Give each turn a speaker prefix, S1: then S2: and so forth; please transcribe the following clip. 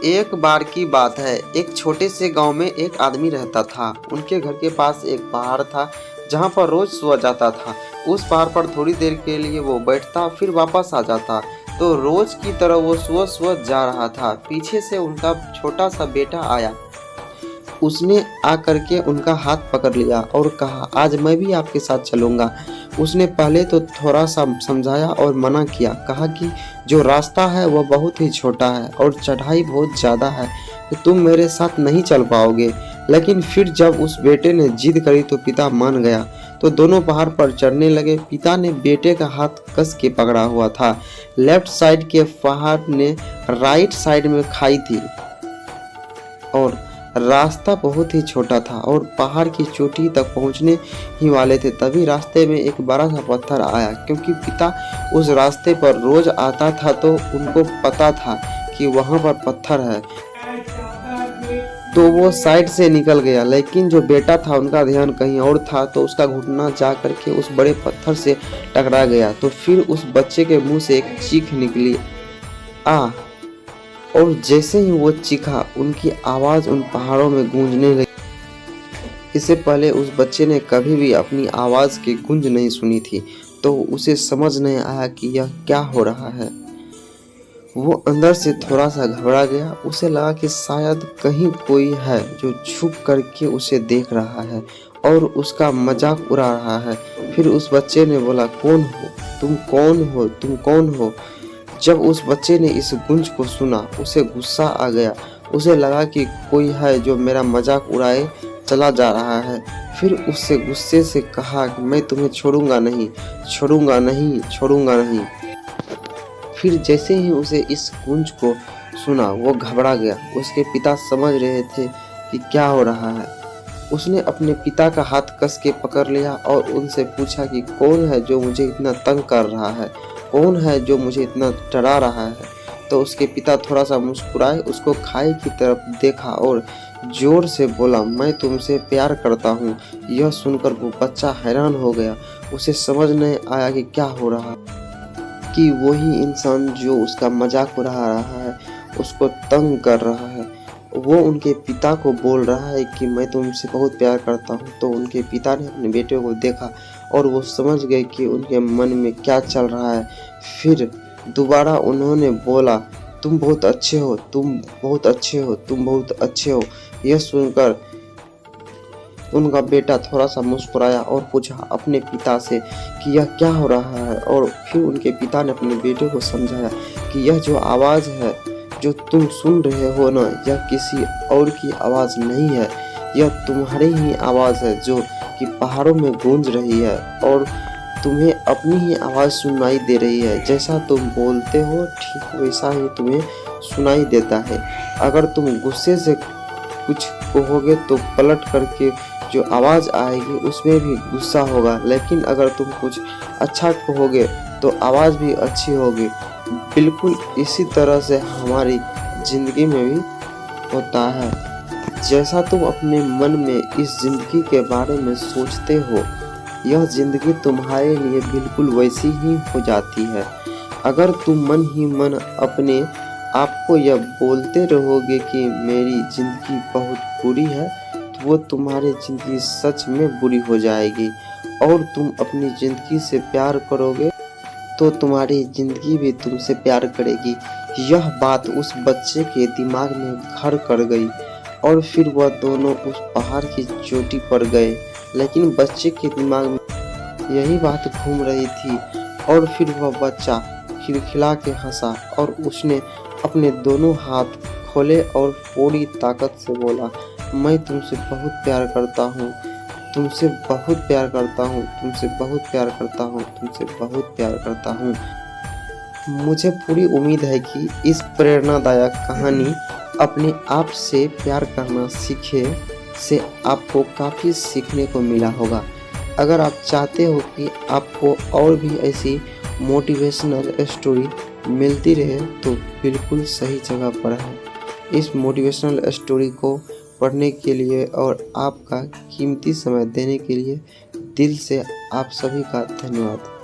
S1: एक बार की बात है, एक छोटे से गांव में एक आदमी रहता था। उनके घर के पास एक पहाड़ था जहां पर रोज सो जाता था। उस पहाड़ पर थोड़ी देर के लिए वो बैठता फिर वापस आ जाता। तो रोज की तरह वो सुबह जा रहा था। पीछे से उनका छोटा सा बेटा आया। उसने आकर के उनका हाथ पकड़ लिया और कहा, आज मैं भी आपके साथ चलूंगा। उसने पहले तो थोड़ा सा समझाया और मना किया, कहा कि जो रास्ता है वह बहुत ही छोटा है और चढ़ाई बहुत ज़्यादा है, तो तुम मेरे साथ नहीं चल पाओगे। लेकिन फिर जब उस बेटे ने जिद करी तो पिता मान गया। तो दोनों पहाड़ पर चढ़ने लगे। पिता ने बेटे का हाथ कस के पकड़ा हुआ था। लेफ्ट साइड के पहाड़ ने राइट साइड में खाई थी और रास्ता बहुत ही छोटा था और पहाड़ की चोटी तक पहुंचने ही वाले थे। तभी रास्ते में एक बड़ा सा पत्थर आया। क्योंकि पिता उस रास्ते पर रोज आता था तो उनको पता था कि वहां पर पत्थर है, तो वो साइड से निकल गया। लेकिन जो बेटा था उनका ध्यान कहीं और था, तो उसका घुटना जा करके उस बड़े पत्थर से टकरा गया। तो फिर उस बच्चे के मुंह से एक चीख निकली, आ और जैसे ही वो चीखा, उनकी आवाज़ उन पहाड़ों में गूंजने लगी। इससे पहले उस बच्चे ने कभी भी अपनी आवाज़ की गूंज नहीं सुनी थी, तो उसे समझ नहीं आया कि यह क्या हो रहा है। वो अंदर से थोड़ा सा घबरा गया। उसे लगा कि शायद कहीं कोई है जो छुप करके उसे देख रहा है और उसका मजाक उड़ा रहा है। फिर उस बच्चे ने बोला, कौन हो तुम, कौन हो तुम, कौन हो? जब उस बच्चे ने इस गूंज को सुना, उसे गुस्सा आ गया। उसे लगा कि कोई है जो मेरा मजाक उड़ाए चला जा रहा है। फिर उससे गुस्से से कहा कि मैं तुम्हें छोड़ूंगा नहीं, छोड़ूंगा नहीं, छोड़ूंगा नहीं। फिर जैसे ही उसे इस गूंज को सुना, वो घबरा गया। उसके पिता समझ रहे थे कि क्या हो रहा है। उसने अपने पिता का हाथ कस के पकड़ लिया और उनसे पूछा कि कौन है जो मुझे इतना तंग कर रहा है, कौन है जो मुझे इतना डरा रहा है। तो उसके पिता थोड़ा सा मुस्कुराए, उसको खाई की तरफ देखा और जोर से बोला, मैं तुमसे प्यार करता हूँ। यह सुनकर वो बच्चा हैरान हो गया। उसे समझ नहीं आया कि क्या हो रहा, कि वही इंसान जो उसका मजाक उड़ा रहा है, उसको तंग कर रहा है, वो उनके पिता को बोल रहा है कि मैं तुमसे बहुत प्यार करता हूँ। तो उनके पिता ने अपने बेटे को देखा और वो समझ गए कि उनके मन में क्या चल रहा है। फिर दोबारा उन्होंने बोला, तुम बहुत अच्छे हो, तुम बहुत अच्छे हो, तुम बहुत अच्छे हो। यह सुनकर उनका बेटा थोड़ा सा मुस्कुराया और पूछा अपने पिता से कि यह क्या हो रहा है। और फिर उनके पिता ने अपने बेटे को समझाया कि यह जो आवाज़ है जो तुम सुन रहे हो ना, यह किसी और की आवाज़ नहीं है, यह तुम्हारी ही आवाज़ है जो कि पहाड़ों में गूंज रही है और तुम्हें अपनी ही आवाज़ सुनाई दे रही है। जैसा तुम बोलते हो ठीक वैसा ही तुम्हें सुनाई देता है। अगर तुम गुस्से से कुछ कहोगे तो पलट करके जो आवाज़ आएगी उसमें भी गुस्सा होगा, लेकिन अगर तुम कुछ अच्छा कहोगे तो आवाज़ भी अच्छी होगी। बिल्कुल इसी तरह से हमारी ज़िंदगी में भी होता है। जैसा तुम अपने मन में इस ज़िंदगी के बारे में सोचते हो, यह ज़िंदगी तुम्हारे लिए बिल्कुल वैसी ही हो जाती है। अगर तुम मन ही मन अपने आपको यह बोलते रहोगे कि मेरी ज़िंदगी बहुत बुरी है, तो वो तुम्हारी ज़िंदगी सच में बुरी हो जाएगी। और तुम अपनी ज़िंदगी से प्यार करोगे तो तुम्हारी ज़िंदगी भी तुमसे प्यार करेगी। यह बात उस बच्चे के दिमाग में घर कर गई और फिर वह दोनों उस पहाड़ की चोटी पर गए। लेकिन बच्चे के दिमाग में यही बात घूम रही थी और फिर वह बच्चा खिलखिला के हंसा और उसने अपने दोनों हाथ खोले और पूरी ताकत से बोला, मैं तुमसे बहुत प्यार करता हूँ, तुमसे बहुत प्यार करता हूँ, तुमसे बहुत प्यार करता हूँ, तुमसे बहुत प्यार करता हूँ। मुझे पूरी उम्मीद है कि इस प्रेरणादायक कहानी अपने आप से प्यार करना सीखे से आपको काफ़ी सीखने को मिला होगा। अगर आप चाहते हो कि आपको और भी ऐसी मोटिवेशनल स्टोरी मिलती रहे तो बिल्कुल सही जगह पर है। इस मोटिवेशनल स्टोरी को पढ़ने के लिए और आपका कीमती समय देने के लिए दिल से आप सभी का धन्यवाद।